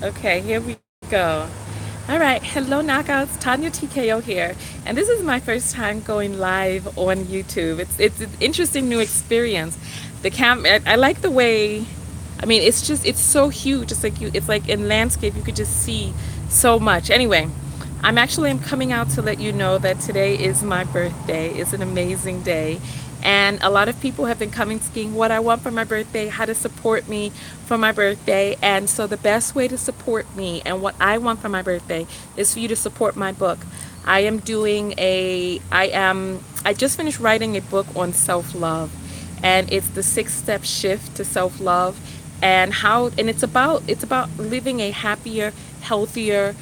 Okay, here we go. All right, hello knockouts, Tonya Tko here, and this is my first time going live on YouTube. It's an interesting new experience. I like the way, I mean, it's so huge. It's like in landscape you could just see so much. Anyway, I'm coming out to let you know that today is my birthday. It's an amazing day. And a lot of people have been coming asking what I want for my birthday, how to support me for my birthday. And so the best way to support me and what I want for my birthday is for you to support my book. I just finished writing a book on self-love, and it's the 6 step shift to self-love, and it's about living a happier, healthier,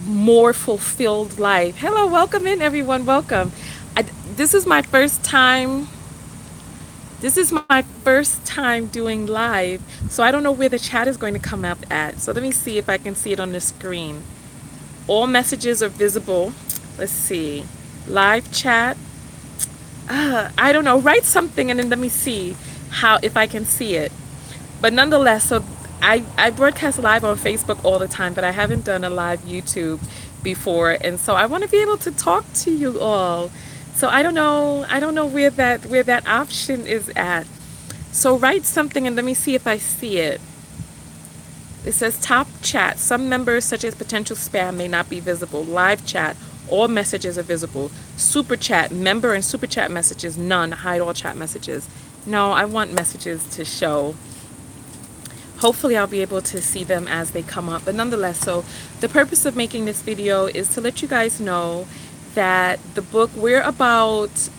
more fulfilled life. Hello, welcome in everyone, welcome. I, this is my first time. This is my first time doing live, so I don't know where the chat is going to come up at. So let me see if I can see it on the screen. All messages are visible. Let's see. Live chat. I don't know. Write something and then let me see how if I can see it. But nonetheless, so I broadcast live on Facebook all the time, but I haven't done a live YouTube before, and so I want to be able to talk to you all. So I don't know where that option is at. So write something and let me see if I see it. It says top chat. Some members, such as potential spam, may not be visible. Live chat. All messages are visible. Super chat. Member and super chat messages. None. Hide all chat messages. No, I want messages to show. Hopefully I'll be able to see them as they come up. But nonetheless, so the purpose of making this video is to let you guys know that the book, we're almost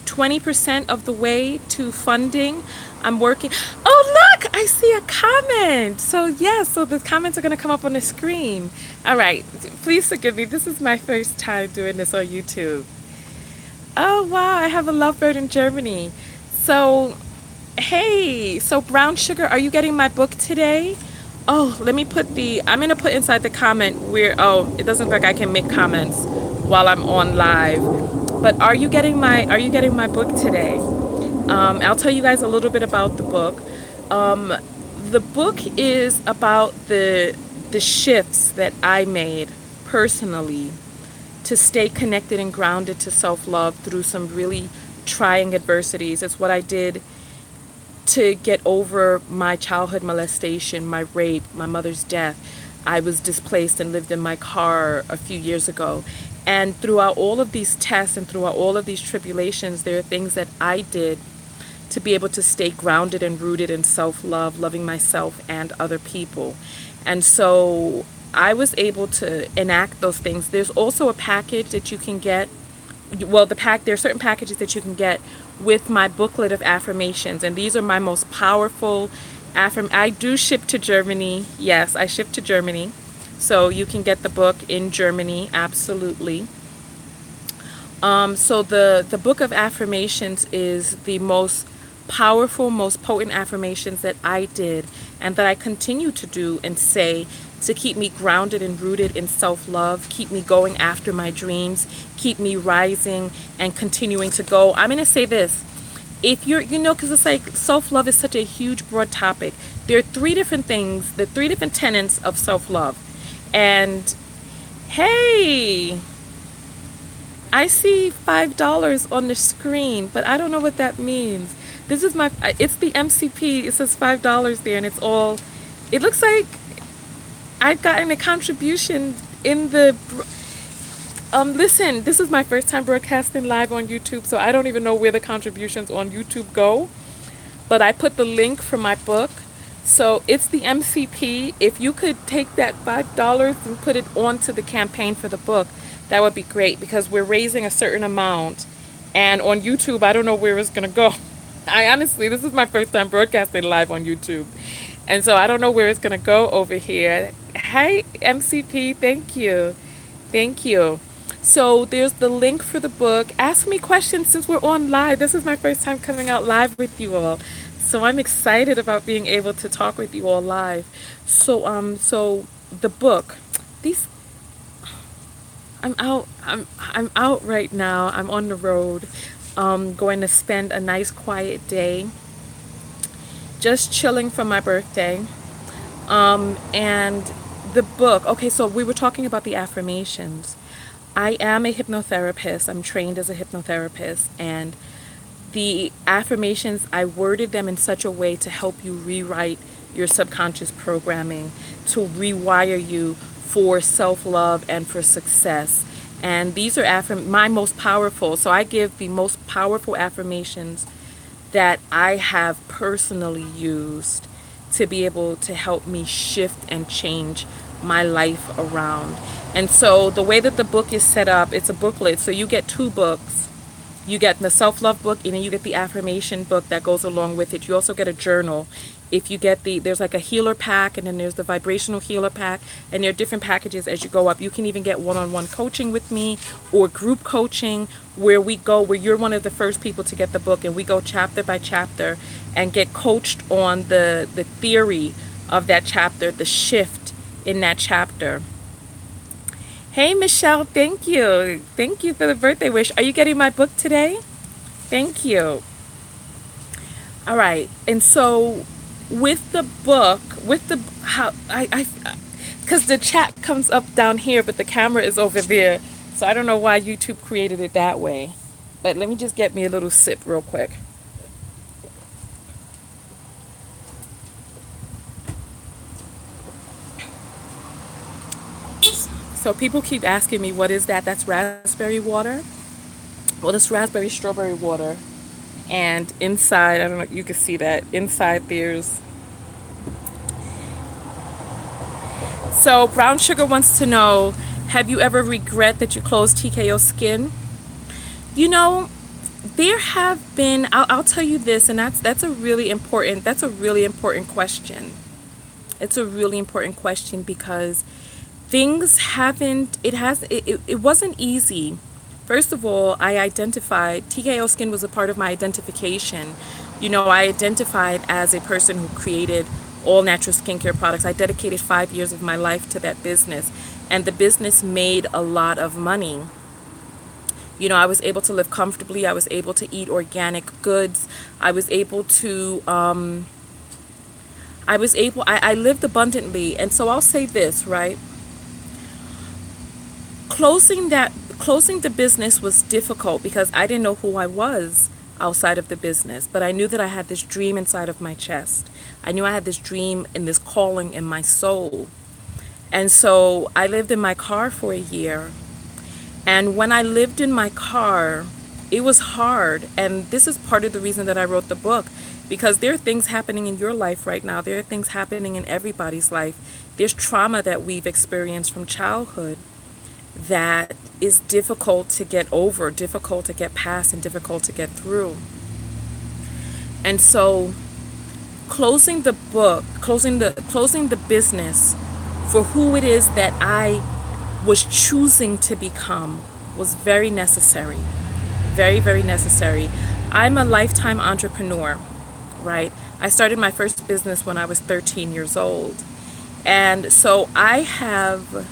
20% of the way to funding. I'm working. Oh, look, I see a comment. So, yes, so the comments are going to come up on the screen. All right, please forgive me. This is my first time doing this on YouTube. Oh, wow, I have a lovebird in Germany. So, hey, so Brown Sugar, are you getting my book today? Oh, I'm going to put inside the comment it doesn't look like I can make comments while I'm on live. But are you getting my book today? I'll tell you guys a little bit about the book. The book is about the shifts that I made personally to stay connected and grounded to self-love through some really trying adversities. It's what I did to get over my childhood molestation, my rape, my mother's death. I was displaced and lived in my car a few years ago. And throughout all of these tests and throughout all of these tribulations, there are things that I did to be able to stay grounded and rooted in self-love, loving myself and other people. And so I was able to enact those things. There's also a package that you can get. Well, there are certain packages that you can get with my booklet of affirmations, and these are my most powerful I do ship to Germany. Yes, I ship to Germany. So you can get the book in Germany, absolutely. So the book of affirmations is the most powerful, most potent affirmations that I did and that I continue to do and say to keep me grounded and rooted in self-love, keep me going after my dreams, keep me rising and continuing to go. I'm going to say this. If because it's like self-love is such a huge, broad topic. There are the 3 different tenets of self-love. And hey, I see $5 on the screen, but I don't know what that means. It's the MCP. It says $5 there, and it looks like I've gotten a contribution in the, listen, this is my first time broadcasting live on YouTube, so I don't even know where the contributions on YouTube go, but I put the link for my book. So it's the MCP. If you could take that $5 and put it onto the campaign for the book, that would be great, because we're raising a certain amount. And on YouTube, I don't know where it's going to go. This is my first time broadcasting live on YouTube. And so I don't know where it's going to go over here. Hi, MCP. Thank you. Thank you. So there's the link for the book. Ask me questions since we're on live. This is my first time coming out live with you all. So I'm excited about being able to talk with you all live. So the book, these I'm out right now. I'm on the road. Going to spend a nice quiet day just chilling for my birthday. And the book, okay, so we were talking about the affirmations. I am a hypnotherapist. I'm trained as a hypnotherapist. And the affirmations, I worded them in such a way to help you rewrite your subconscious programming, to rewire you for self love and for success. And these are my most powerful. So I give the most powerful affirmations that I have personally used to be able to help me shift and change my life around. And so the way that the book is set up, it's a booklet. So you get two books. You get the self-love book, and then you get the affirmation book that goes along with it. You also get a journal. If you get there's like a healer pack, and then there's the vibrational healer pack, and there are different packages as you go up. You can even get one-on-one coaching with me or group coaching where you're one of the first people to get the book, and we go chapter by chapter and get coached on the theory of that chapter, the shift in that chapter. Hey, Michelle, thank you. Thank you for the birthday wish. Are you getting my book today? Thank you. All right. And so with the book, with the, how, because the chat comes up down here, but the camera is over there. So I don't know why YouTube created it that way. But let me just get me a little sip real quick. So people keep asking me, what is that? That's raspberry water. Well, it's raspberry strawberry water. And inside, I don't know if you can see that. Inside there's... So Brown Sugar wants to know, have you ever regret that you closed TKO Skin? You know, there have been, I'll tell you this, and that's a really important question. It's a really important question because things haven't, it wasn't easy. First of all, I identified, TKO Skin was a part of my identification. You know, I identified as a person who created all natural skincare products. I dedicated 5 years of my life to that business, and the business made a lot of money. You know, I was able to live comfortably. I was able to eat organic goods. I was able to, I lived abundantly. And so I'll say this, right? Closing the business was difficult because I didn't know who I was outside of the business, but I knew that I had this dream inside of my chest. I knew I had this dream and this calling in my soul. And so I lived in my car for a year. And when I lived in my car, it was hard. And this is part of the reason that I wrote the book, because there are things happening in your life right now. There are things happening in everybody's life. There's trauma that we've experienced from childhood that is difficult to get over, difficult to get past, and difficult to get through. And so closing the business for who it is that I was choosing to become was very necessary. Very, very necessary. I'm a lifetime entrepreneur, right? I started my first business when I was 13 years old. And so I've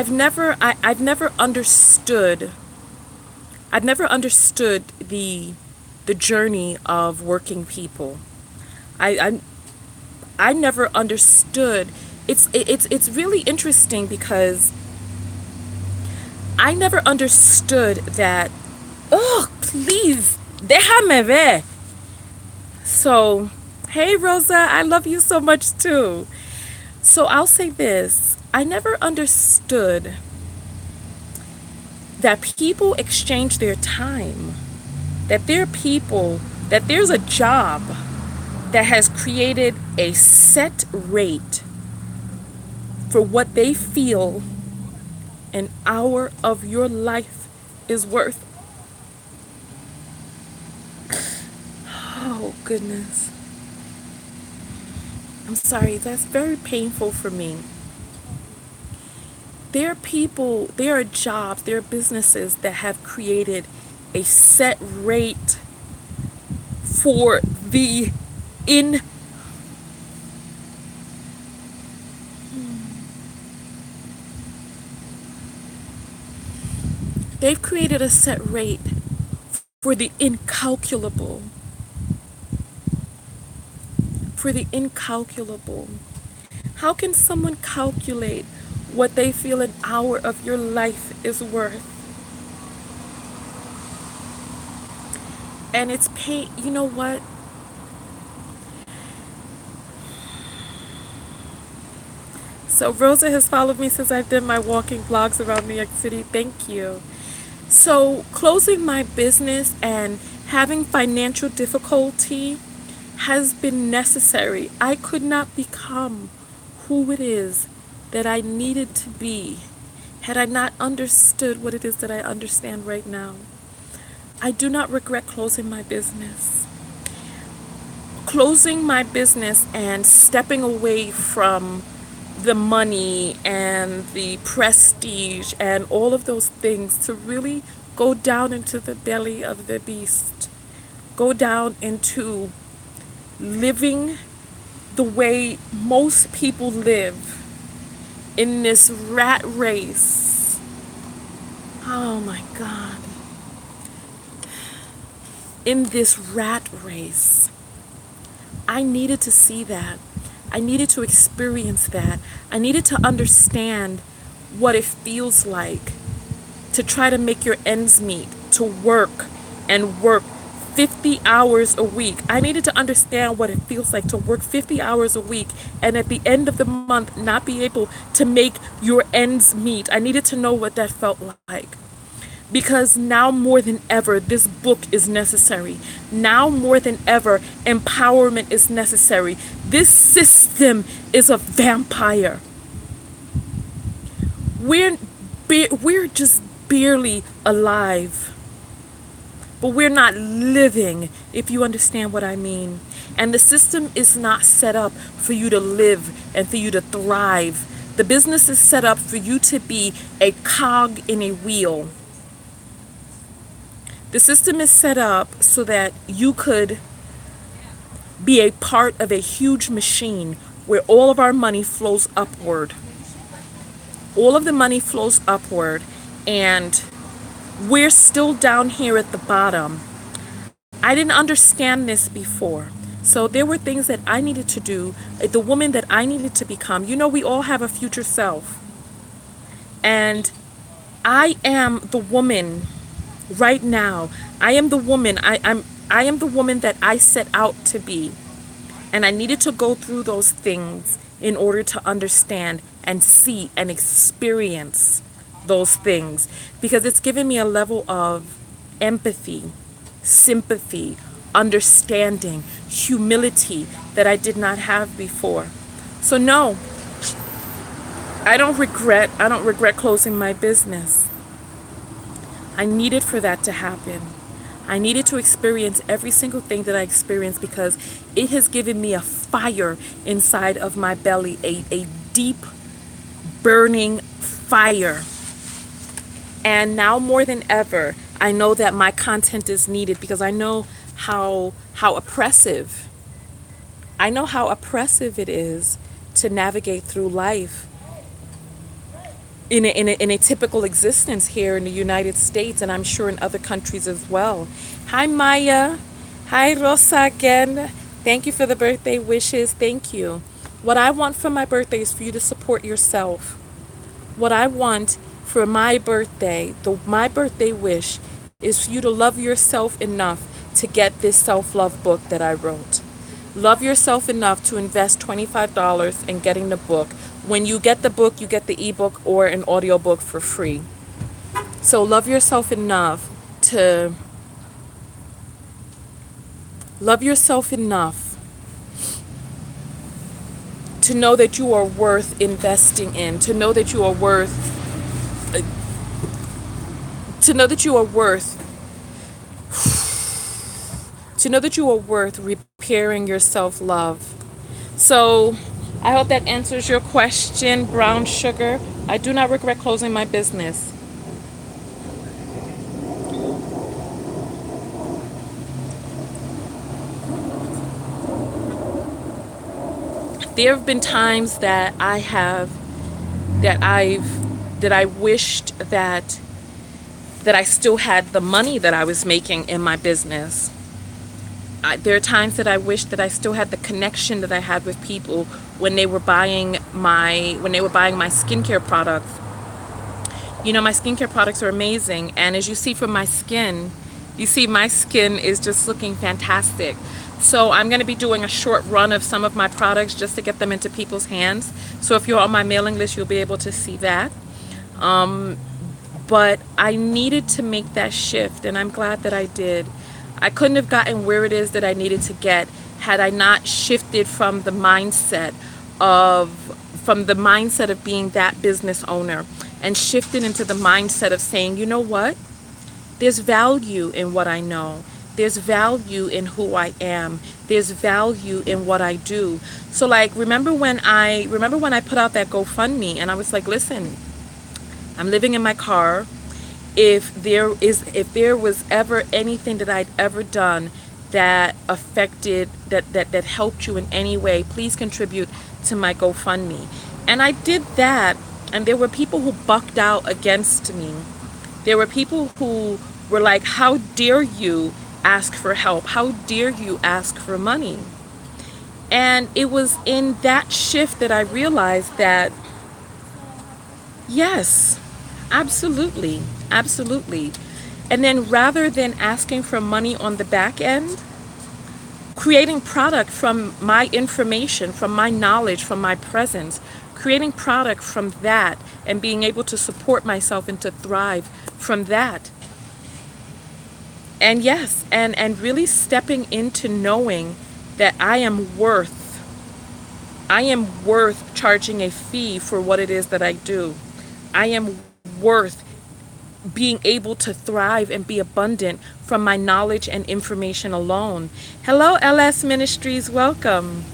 never understood the journey of working people. I I never understood. It's really interesting because I never understood that. Oh, please, déjame ver. So, hey Rosa, I love you so much too. So I'll say this: I never understood that people exchange their time. That there are people, that there's a job that has created a set rate for what they feel an hour of your life is worth. Oh, goodness. I'm sorry, that's very painful for me. There are people, there are jobs, there are businesses that have created a set rate for the in they've created a set rate for the incalculable, for the incalculable. How can someone calculate what they feel an hour of your life is worth? And it's pain. You know what? So Rosa has followed me since I've done my walking blogs around New York City. Thank you. So closing my business and having financial difficulty has been necessary. I could not become who it is that I needed to be had I not understood what it is that I understand right now. I do not regret closing my business. Closing my business and stepping away from the money and the prestige and all of those things to really go down into the belly of the beast. Go down into living the way most people live in this rat race. Oh my God. In this rat race. I needed to see that. I needed to experience that. I needed to understand what it feels like to try to make your ends meet, to work and work 50 hours a week. I needed to understand what it feels like to work 50 hours a week and at the end of the month not be able to make your ends meet. I needed to know what that felt like. Because now more than ever, this book is necessary. Now more than ever, empowerment is necessary. This system is a vampire. We're just barely alive. But we're not living, if you understand what I mean. And the system is not set up for you to live and for you to thrive. The business is set up for you to be a cog in a wheel. The system is set up so that you could be a part of a huge machine where all of our money flows upward. All of the money flows upward, and we're still down here at the bottom. I didn't understand this before. So there were things that I needed to do, the woman that I needed to become. You know, we all have a future self. And I am the woman right now. I am the woman. I am the woman that I set out to be. And I needed to go through those things in order to understand and see and experience those things, because it's given me a level of empathy, sympathy, understanding, humility that I did not have before. So no, I don't regret closing my business. I needed for that to happen. I needed to experience every single thing that I experienced, because it has given me a fire inside of my belly, a deep burning fire. And now more than ever, I know that my content is needed, because I know how oppressive it is to navigate through life in a typical existence here in the United States, and I'm sure in other countries as well. Hi, Maya. Hi, Rosa again. Thank you for the birthday wishes. Thank you. What I want for my birthday is for you to support yourself. What I want for my birthday, my birthday wish, is for you to love yourself enough to get this self-love book that I wrote. Love yourself enough to invest $25 in getting the book. When you get the book, you get the ebook or an audiobook for free. So love yourself enough to know that you are worth investing in, to know that you are worth repairing your self-love. So I hope that answers your question, Brown Sugar. I do not regret closing my business. There have been times that I wished that I still had the money that I was making in my business. there are times that I wish that I still had the connection that I had with people when they were buying my skincare products. You know, my skincare products are amazing, and as you see from my skin, you see my skin is just looking fantastic. So I'm going to be doing a short run of some of my products just to get them into people's hands. So if you're on my mailing list, you'll be able to see that. But I needed to make that shift, and I'm glad that I did. I couldn't have gotten where it is that I needed to get had I not shifted of from the mindset of being that business owner and shifted into the mindset of saying, you know what? There's value in what I know. There's value in who I am. There's value in what I do. So like remember when I put out that GoFundMe and I was like, listen, I'm living in my car. If there was ever anything that I'd ever done that affected that helped you in any way, please contribute to my GoFundMe. And I did that, and there were people who bucked out against me. There were people who were like, how dare you ask for help? How dare you ask for money? And it was in that shift that I realized that yes, absolutely, absolutely. And then rather than asking for money on the back end, creating product from my information, from my knowledge, from my presence, creating product from that and being able to support myself and to thrive from that. And yes, and really stepping into knowing that I am worth charging a fee for what it is that I do. I am worth being able to thrive and be abundant from my knowledge and information alone. Hello, LS Ministries, welcome.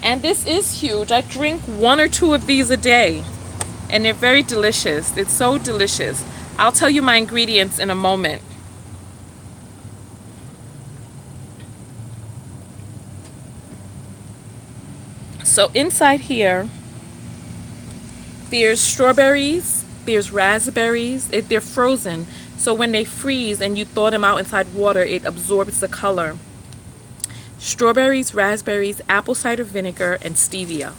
And this is huge. I drink one or two of these a day, and they're very delicious. It's so delicious. I'll tell you my ingredients in a moment. So inside here, there's strawberries, there's raspberries. They're frozen, so when they freeze and you thaw them out inside water, it absorbs the color. Strawberries, raspberries, apple cider vinegar, and stevia.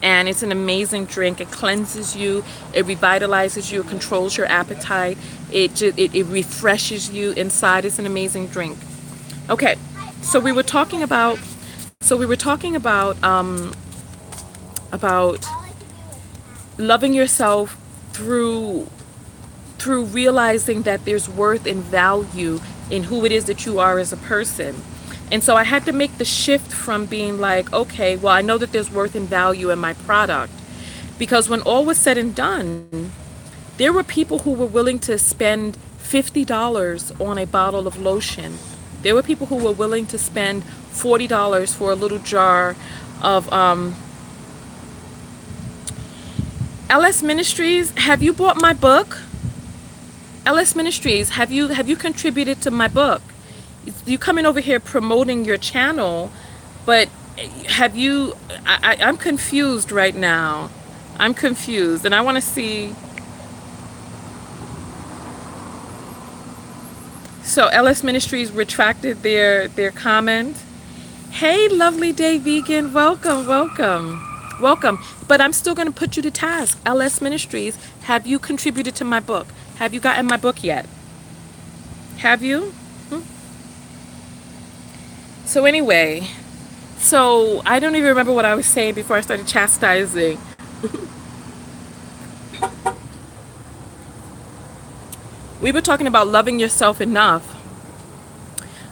And it's an amazing drink. It cleanses you, it revitalizes you, it controls your appetite, it refreshes you inside. It's an amazing drink. Okay, so we were talking about about loving yourself through realizing that there's worth and value in who it is that you are as a person. And so I had to make the shift from being like, okay, well, I know that there's worth and value in my product. Because when all was said and done, there were people who were willing to spend $50 on a bottle of lotion. There were people who were willing to spend $40 for a little jar of LS Ministries, have you bought my book? LS Ministries, have you contributed to my book? You coming over here promoting your channel, but have you? I'm confused right now. I'm confused, and I want to see. So LS Ministries retracted their comment. Hey, lovely day vegan, welcome, welcome, welcome. But I'm still going to put you to task. LS Ministries, have you contributed to my book? Have you gotten my book yet? Have you? So anyway, so I don't even remember what I was saying before I started chastising. We were talking about loving yourself enough.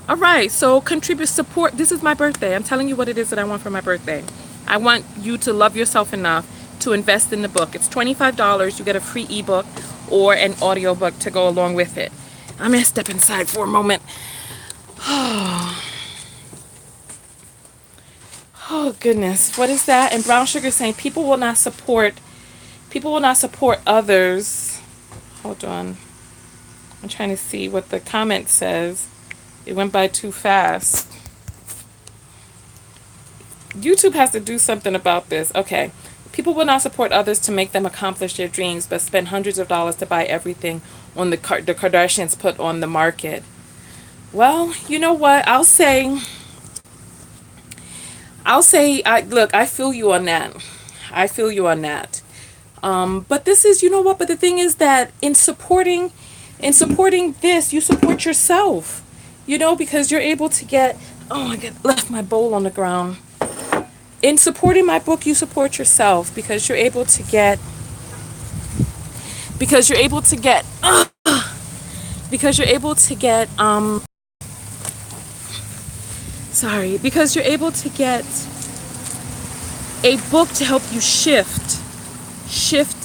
All right, so contribute, support. This is my birthday. I'm telling you what it is that I want for my birthday. I want you to love yourself enough to invest in the book. It's $25. You get a free ebook or an audiobook to go along with it. I'm going to step inside for a moment. Oh goodness, what is that? And Brown Sugar saying people will not support others. Hold on. I'm trying to see what the comment says. It went by too fast. YouTube has to do something about this. Okay. People will not support others to make them accomplish their dreams, but spend hundreds of dollars to buy everything on the Kardashians put on the market. Well, you know what? I look, I feel you on that. I feel you on that. But this is, you know what? But the thing is that in supporting this, you support yourself. Because you're able to get. Oh, I get left my bowl on the ground. In supporting my book, you support yourself because you're able to get because you're able to get sorry because you're able to get a book to help you shift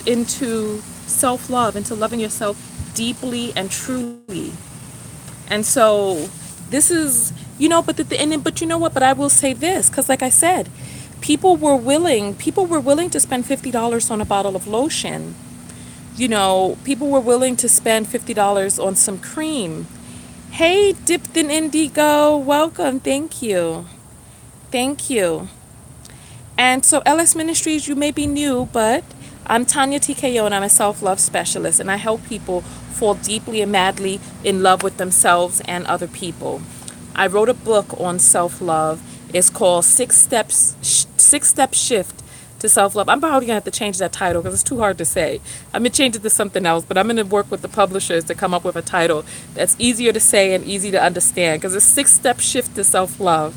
into self-love, into loving yourself deeply and truly. And so this is, but you know what, but I will say this, because like I said, people were willing to spend $50 on a bottle of lotion. People were willing to spend $50 on some cream. Hey, dipped in indigo, welcome, thank you. Thank you. And so, LS Ministries, you may be new, but I'm Tonya Tko, and I'm a self love specialist, and I help people fall deeply and madly in love with themselves and other people. I wrote a book on self love. It's called Six Step Shift to Self Love. I'm probably gonna have to change that title because it's too hard to say. I'm gonna change it to something else, but I'm gonna work with the publishers to come up with a title that's easier to say and easy to understand, because it's Six Step Shift to Self Love.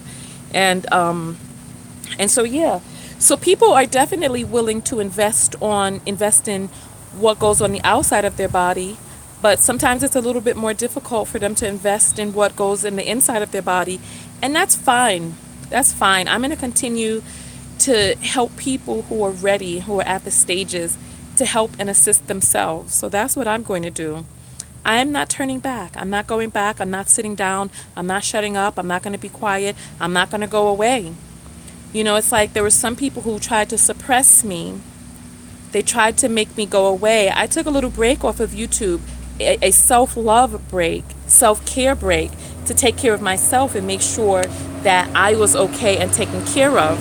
And so yeah, so people are definitely willing to invest in what goes on the outside of their body, but sometimes it's a little bit more difficult for them to invest in what goes in the inside of their body, and that's fine. That's fine. I'm going to continue to help people who are ready, who are at the stages to help and assist themselves. So that's what I'm going to do. I am not turning back. I'm not going back. I'm not sitting down. I'm not shutting up. I'm not going to be quiet. I'm not going to go away. It's like there were some people who tried to suppress me. They tried to make me go away. I took a little break off of YouTube, a self-love break, self-care break, to take care of myself and make sure that I was okay and taken care of.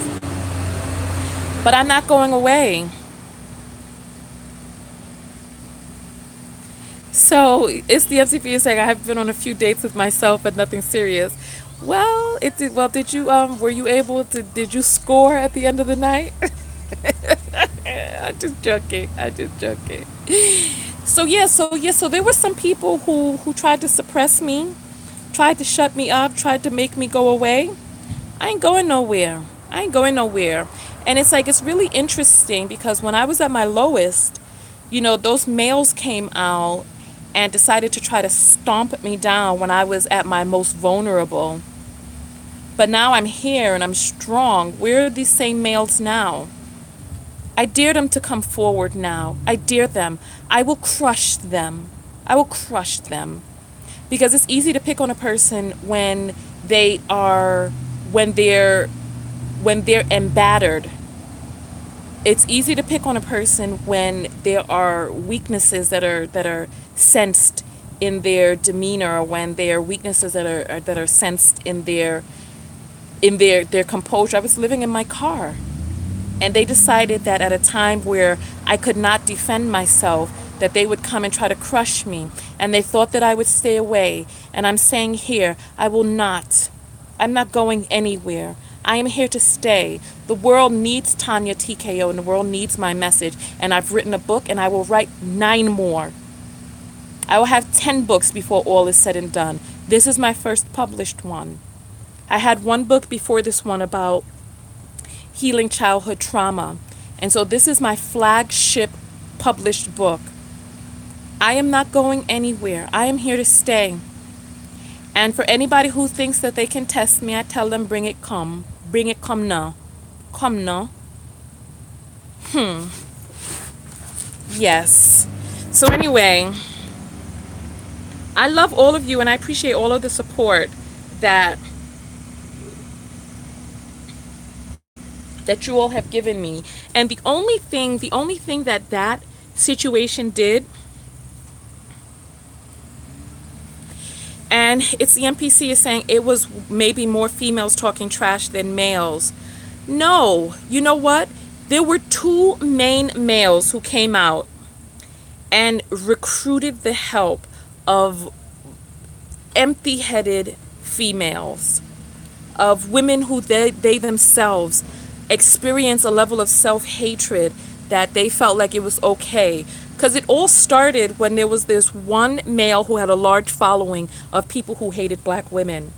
But I'm not going away. So it's the MCP saying I have been on a few dates with myself, but nothing serious. Well, did you were you able to did you score at the end of the night? I'm just joking. I'm just joking. So there were some people who tried to suppress me, tried to shut me up, tried to make me go away. I ain't going nowhere. I ain't going nowhere. And it's like, it's really interesting because when I was at my lowest, those males came out and decided to try to stomp me down when I was at my most vulnerable. But now I'm here and I'm strong. Where are these same males now? I dare them to come forward now. I dare them. I will crush them. I will crush them. Because it's easy to pick on a person they are when they're embattered. It's easy to pick on a person when there are weaknesses that are sensed in their demeanor, or when there are weaknesses that are sensed in their composure. I was living in my car, and they decided that at a time where I could not defend myself, that they would come and try to crush me, and they thought that I would stay away. And I'm saying here, I will not. I'm not going anywhere. I am here to stay. The world needs Tonya TKO, and the world needs my message. And I've written a book, and I will write 9 more. I will have 10 books before all is said and done. This is my first published one. I had one book before this one about healing childhood trauma. And so this is my flagship published book. I am not going anywhere. I am here to stay. And for anybody who thinks that they can test me, I tell them, bring it come. Bring it come now. Come now. Yes. So anyway, I love all of you, and I appreciate all of the support that you all have given me. And the only thing that situation did, and it's the MPC is saying it was maybe more females talking trash than males. No, you know what? There were 2 main males who came out and recruited the help of empty-headed females, of women who they themselves experience a level of self-hatred that they felt like it was okay. Because it all started when there was this one male who had a large following of people who hated black women.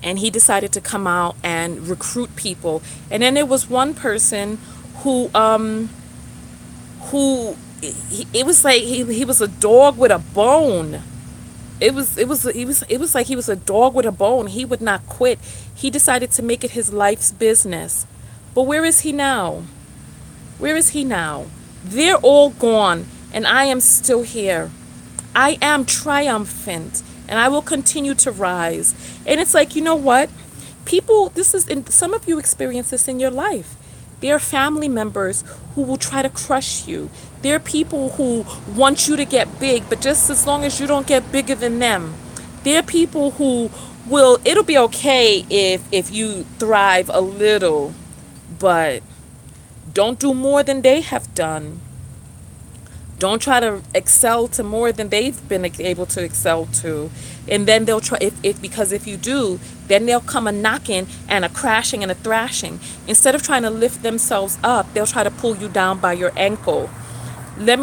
And he decided to come out and recruit people. And then there was one person who it was like he was a dog with a bone. It was like he was a dog with a bone. He would not quit. He decided to make it his life's business. But where is he now? Where is he now? They're all gone, and I am still here. I am triumphant, and I will continue to rise. And it's like, you know what? People, this is, in, some of you experience this in your life. There are family members who will try to crush you. There are people who want you to get big, but just as long as you don't get bigger than them. There are people who will, it'll be okay if you thrive a little, but don't do more than they have done. Don't try to excel to more than they've been able to excel to. And then they'll try, if because if you do, then they'll come a knocking and a crashing and a thrashing. Instead of trying to lift themselves up, they'll try to pull you down by your ankle. The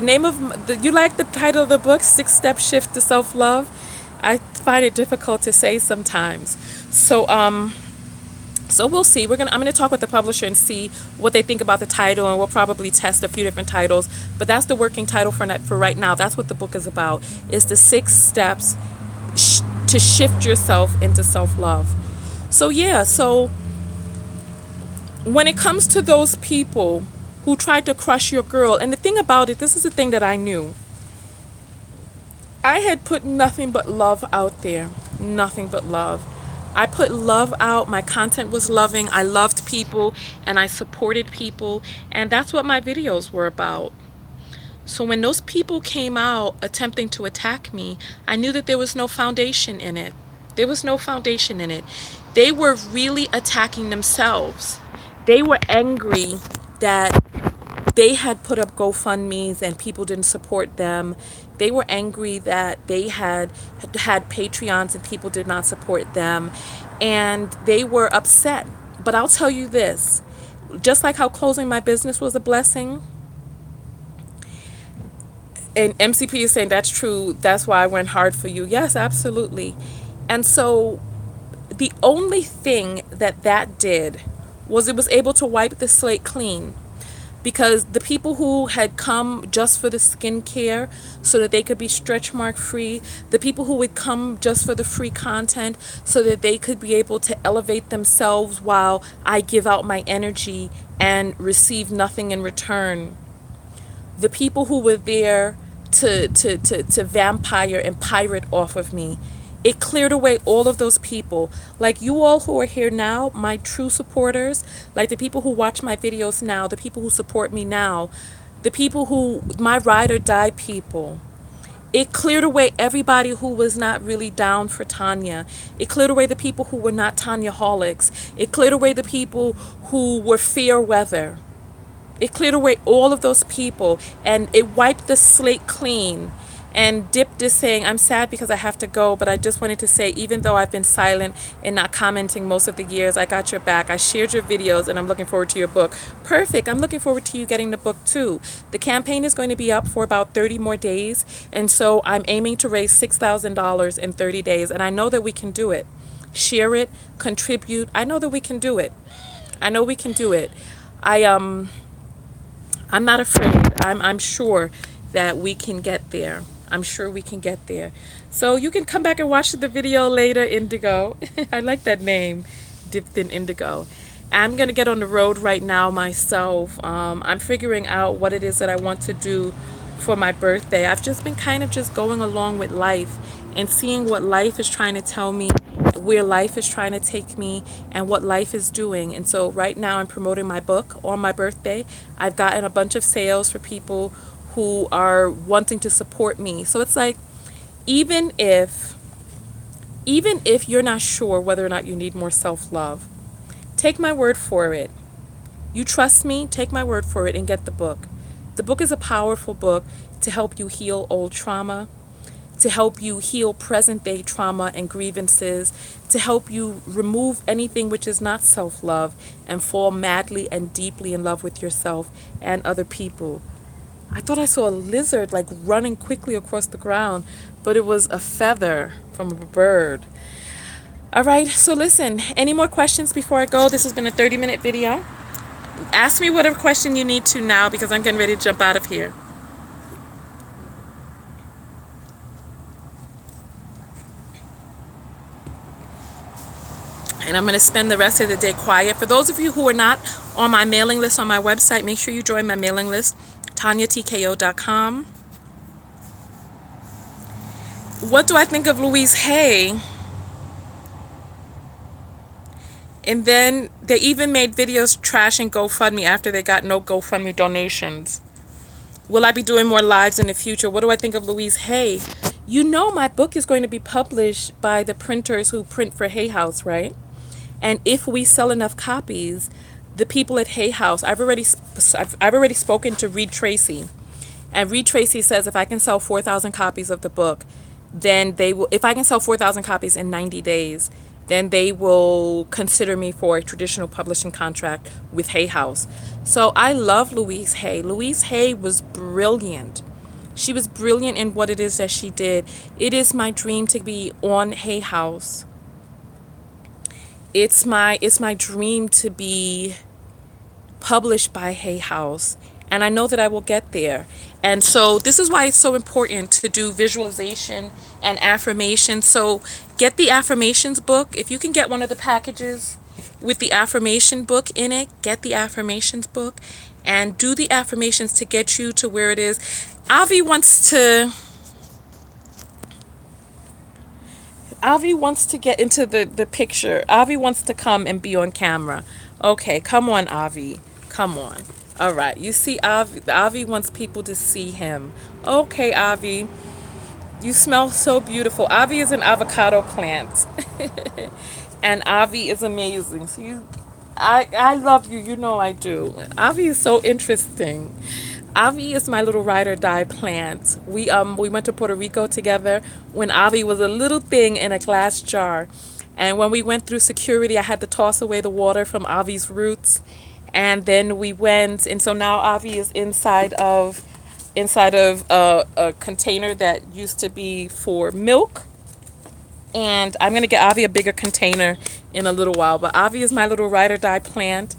name of, you like the title of the book, Six Step Shift to Self-Love? I find it difficult to say sometimes. So we'll see. I'm gonna talk with the publisher and see what they think about the title, and we'll probably test a few different titles. But that's the working title for right now. That's what the book is about. Is the 6 steps to shift yourself into self-love. So yeah. So when it comes to those people who tried to crush your girl, and the thing about it, this is the thing that I knew. I had put nothing but love out there. Nothing but love. I put love out. My content was loving. I loved people and I supported people. And that's what my videos were about. So when those people came out attempting to attack me, I knew that there was no foundation in it. There was no foundation in it. They were really attacking themselves. They were angry that they had put up GoFundMes and people didn't support them. They were angry that they had Patreons and people did not support them. And they were upset. But I'll tell you this, just like how closing my business was a blessing, and MCP is saying that's true, that's why I went hard for you. Yes, absolutely. And so the only thing that did was it was able to wipe the slate clean. Because the people who had come just for the skincare so that they could be stretch mark free, the people who would come just for the free content so that they could be able to elevate themselves while I give out my energy and receive nothing in return, the people who were there to vampire and pirate off of me, it cleared away all of those people. Like you all who are here now, my true supporters, like the people who watch my videos now, the people who support me now, the people who, my ride or die people. It cleared away everybody who was not really down for Tonya. It cleared away the people who were not Tonya-holics. It cleared away the people who were fair weather. It cleared away all of those people and it wiped the slate clean. And Dipped is saying, I'm sad because I have to go, but I just wanted to say, even though I've been silent and not commenting most of the years, I got your back. I shared your videos and I'm looking forward to your book. Perfect. I'm looking forward to you getting the book too. The campaign is going to be up for about 30 more days. And so I'm aiming to raise $6,000 in 30 days. And I know that we can do it. Share it, contribute. I know that we can do it. I know we can do it. I'm not afraid. I'm sure that we can get there. I'm sure we can get there. So you can come back and watch the video later, Indigo. I like that name, Dipped in Indigo. I'm going to get on the road right now myself. I'm figuring out what it is that I want to do for my birthday. I've just been kind of just going along with life and seeing what life is trying to tell me, where life is trying to take me, and what life is doing. And so right now I'm promoting my book on my birthday. I've gotten a bunch of sales for people who are wanting to support me. So it's like, even if you're not sure whether or not you need more self-love, take my word for it. You trust me, take my word for it and get the book. The book is a powerful book to help you heal old trauma, to help you heal present day trauma and grievances, to help you remove anything which is not self love and fall madly and deeply in love with yourself and other people. I thought I saw a lizard like running quickly across the ground, but it was a feather from a bird. All right, so listen, any more questions before I go? This has been a 30-minute video. Ask me whatever question you need to now because I'm getting ready to jump out of here. And I'm going to spend the rest of the day quiet. For those of you who are not on my mailing list on my website, make sure you join my mailing list, TonyaTko.com. What do I think of Louise Hay? And then they even made videos trashing GoFundMe after they got no GoFundMe donations. Will I be doing more lives in the future? What do I think of Louise Hay? You know my book is going to be published by the printers who print for Hay House, right? And if we sell enough copies, the people at Hay House, I've already spoken to Reed Tracy, and Reed Tracy says if I can sell 4,000 copies of the book, then they will. If I can sell 4,000 copies in 90 days, then they will consider me for a traditional publishing contract with Hay House. So I love Louise Hay. Louise Hay was brilliant. She was brilliant in what it is that she did. It is my dream to be on Hay House. It's my dream to be published by Hay House, and I know that I will get there. And so this is why it's so important to do visualization and affirmation. So get the affirmations book. If you can get one of the packages with the affirmation book in it, get the affirmations book and do the affirmations to get you to where it is. Avi wants to get into the picture. Avi wants to come and be on camera. Okay, come on, Avi. Come on. All right. You see, Avi wants people to see him. Okay, Avi. You smell so beautiful. Avi is an avocado plant. And Avi is amazing. So I love you. You know I do. Avi is so interesting. Avi is my little ride or die plant. We went to Puerto Rico together when Avi was a little thing in a glass jar. And when we went through security, I had to toss away the water from Avi's roots. And then we went, and so now Avi is inside of a container that used to be for milk. And I'm gonna get Avi a bigger container in a little while. But Avi is my little ride or die plant.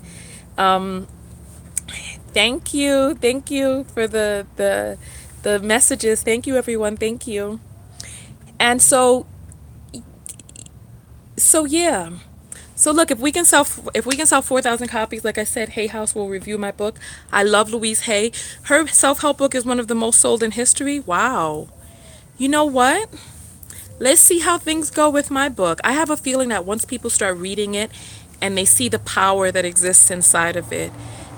Thank you for the messages. Thank you, everyone. Thank you. And so yeah. So look, if we can sell 4,000 copies, like I said, Hay House will review my book. I love Louise Hay. Her self-help book is one of the most sold in history. Wow. You know what? Let's see how things go with my book. I have a feeling that once people start reading it and they see the power that exists inside of it,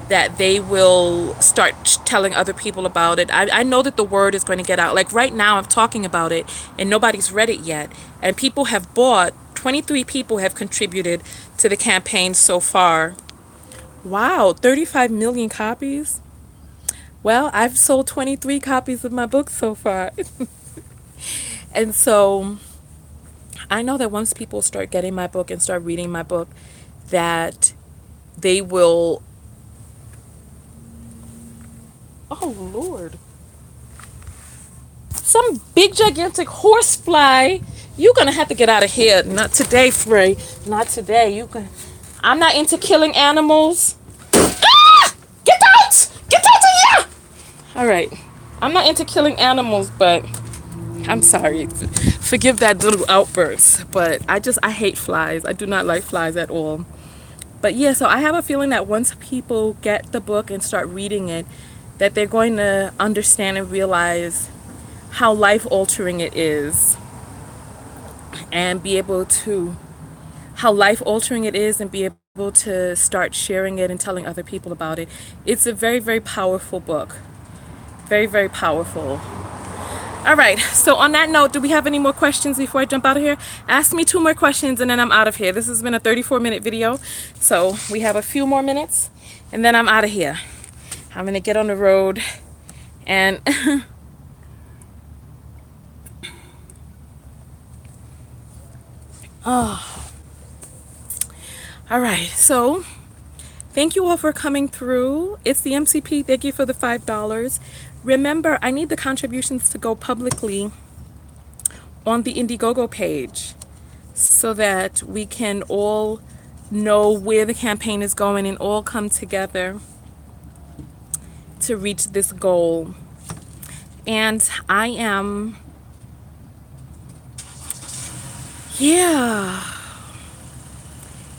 that they will start telling other people about it. I know that the word is going to get out. Like right now, I'm talking about it and nobody's read it yet. And people have bought, 23 people have contributed to the campaign so far. Wow, 35 million copies? Well, I've sold 23 copies of my book so far. And so I know that once people start getting my book and start reading my book, that they will. Oh, Lord. Some big, gigantic horsefly. You're going to have to get out of here. Not today, Frey. Not today. I'm not into killing animals. Ah! Get out! Get out of here! All right. I'm not into killing animals, but I'm sorry. Forgive that little outburst. But I hate flies. I do not like flies at all. But yeah, so I have a feeling that once people get the book and start reading it, that they're going to understand and realize how life altering it is, and be able to start sharing it and telling other people about it. It's a very, very powerful book. Very, very powerful. All right. So on that note, do we have any more questions before I jump out of here? Ask me 2 more questions and then I'm out of here. This has been a 34-minute video. So we have a few more minutes and then I'm out of here. I'm going to get on the road and Oh, all right. So thank you all for coming through. It's the MCP. Thank you for the $5. Remember, I need the contributions to go publicly on the Indiegogo page so that we can all know where the campaign is going and all come together to reach this goal. And I am, yeah,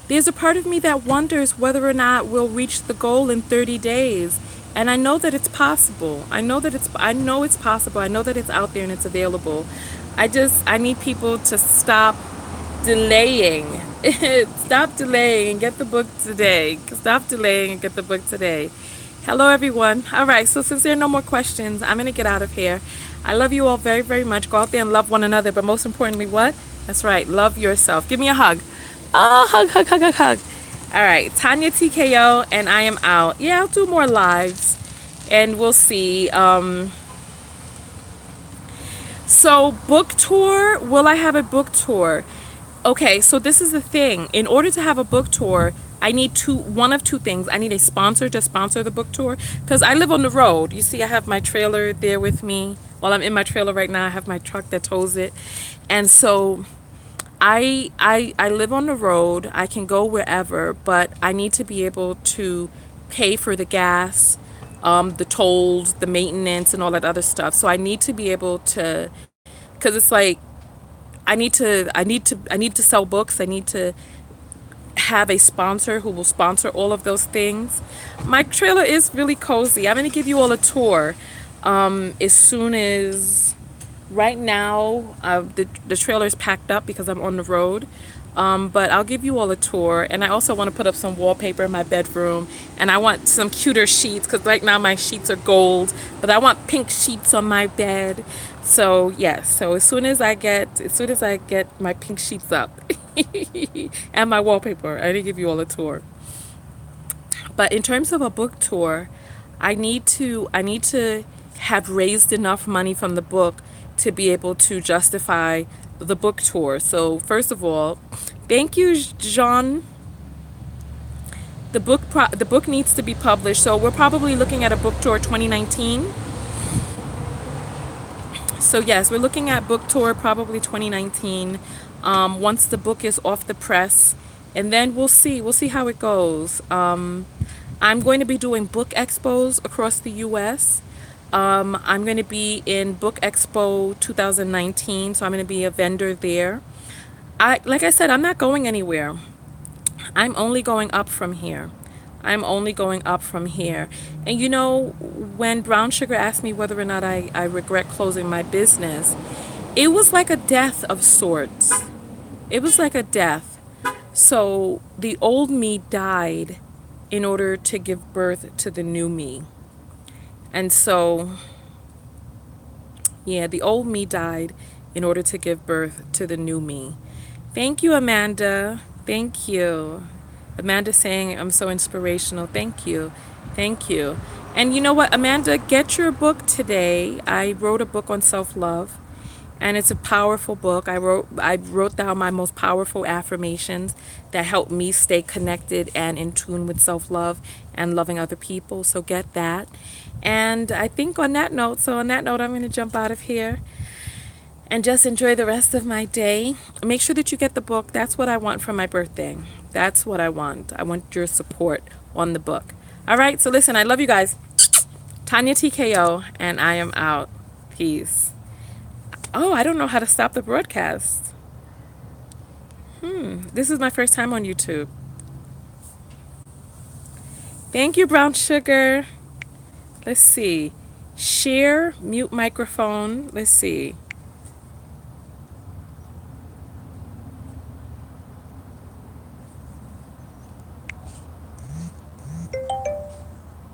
there's a part of me that wonders whether or not we'll reach the goal in 30 days. And I know that it's possible. I know it's possible. I know that it's out there and it's available. I need people to stop delaying. Stop delaying and get the book today. Stop delaying and get the book today. Hello, everyone. All right, so since there are no more questions, I'm going to get out of here. I love you all very, very much. Go out there and love one another, but most importantly, what? That's right, love yourself. Give me a hug. Oh, hug, hug, hug, hug, hug. All right, Tonya TKO, and I am out. Yeah, I'll do more lives, and we'll see. So, book tour. Will I have a book tour? Okay, so this is the thing. In order to have a book tour, I need one of two things. I need a sponsor to sponsor the book tour because I live on the road. You see, I have my trailer there with me. While I'm in my trailer right now, I have my truck that tows it. And so I live on the road. I can go wherever, but I need to be able to pay for the gas, the tolls, the maintenance, and all that other stuff. So I need to be able to, because it's like I need to sell books. I need to have a sponsor who will sponsor all of those things. My trailer is really cozy. I'm gonna give you all a tour as soon as. Right now, the trailer is packed up because I'm on the road. But I'll give you all a tour. And I also want to put up some wallpaper in my bedroom. And I want some cuter sheets because right now my sheets are gold. But I want pink sheets on my bed. So yes. So as soon as I get my pink sheets up and my wallpaper, I'm gonna give you all a tour. But in terms of a book tour, I need to have raised enough money from the book to be able to justify the book tour. So first of all, thank you, Jean. The book needs to be published. So we're probably looking at a book tour 2019. So yes, we're looking at book tour probably 2019. Once the book is off the press, and then we'll see how it goes. I'm going to be doing book expos across the U.S. I'm going to be in Book Expo 2019, so I'm going to be a vendor there. Like I said, I'm not going anywhere. I'm only going up from here. I'm only going up from here. And you know, when Brown Sugar asked me whether or not I regret closing my business, it was like a death of sorts. It was like a death. So the old me died in order to give birth to the new me. And so, yeah, the old me died in order to give birth to the new me. Thank you, Amanda. Thank you. Amanda saying I'm so inspirational. Thank you. Thank you. And you know what, Amanda, get your book today. I wrote a book on self-love and it's a powerful book. I wrote down my most powerful affirmations that help me stay connected and in tune with self-love and loving other people. So get that. And I think on that note, I'm going to jump out of here and just enjoy the rest of my day. Make sure that you get the book. That's what I want for my birthday. That's what I want. I want your support on the book. All right, so listen, I love you guys. Tonya TKO, and I am out. Peace. Oh, I don't know how to stop the broadcast. This is my first time on YouTube. Thank you, Brown Sugar. Let's see. Share, mute microphone. Let's see.